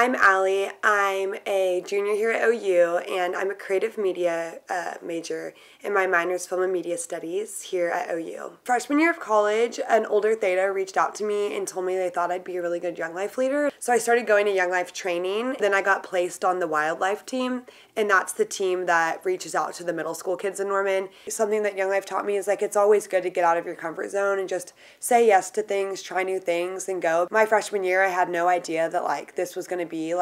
I'm Allie. I'm a junior here at OU, and I'm a creative media major, and my minor is film and media studies here at OU. Freshman year of college, an older theta reached out to me and told me they thought I'd be a really good Young Life leader. So I started going to Young Life training. Then I got placed on the wildlife team, and that's the team that reaches out to the middle school kids in Norman. Something that Young Life taught me is it's always good to get out of your comfort zone and just say yes to things, try new things, and go. My freshman year, I had no idea that this was going to be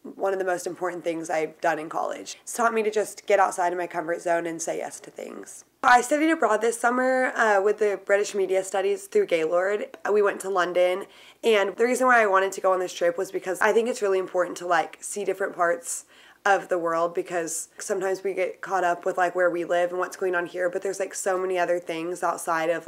one of the most important things I've done in college. It's taught me to just get outside of my comfort zone and say yes to things. I studied abroad this summer with the British Media Studies through Gaylord. We went to London, and the reason why I wanted to go on this trip was because I think it's really important to see different parts of the world, because sometimes we get caught up with where we live and what's going on here, but there's so many other things outside of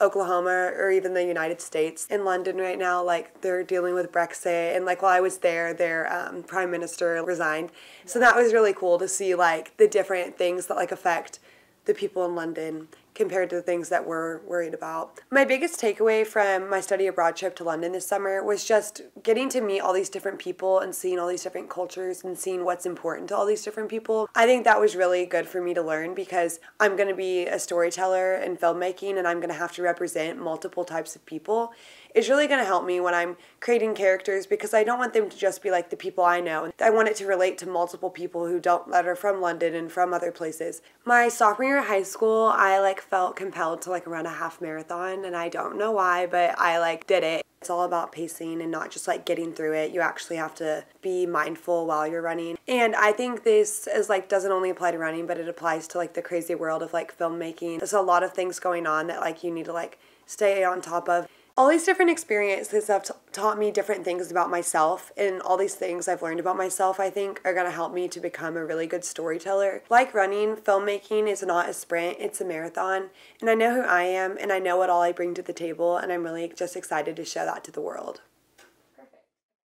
Oklahoma or even the United States. In London right now, they're dealing with Brexit, and while I was there, their prime minister resigned. So that was really cool to see the different things that affect the people in London compared to the things that we're worried about. My biggest takeaway from my study abroad trip to London this summer was just getting to meet all these different people and seeing all these different cultures and seeing what's important to all these different people. I think that was really good for me to learn, because I'm going to be a storyteller in filmmaking, and I'm going to have to represent multiple types of people. It's really going to help me when I'm creating characters, because I don't want them to just be like the people I know. I want it to relate to multiple people that are from London and from other places. My sophomore year of high school, I felt compelled to run a half marathon, and I don't know why, but I did it. It's all about pacing and not just getting through it. You actually have to be mindful while you're running. And I think this is doesn't only apply to running, but it applies to the crazy world of filmmaking. There's a lot of things going on that you need to stay on top of. All these different experiences have taught me different things about myself, and all these things I've learned about myself, I think, are going to help me to become a really good storyteller. Like running, filmmaking is not a sprint, it's a marathon, and I know who I am, and I know what all I bring to the table, and I'm really just excited to show that to the world.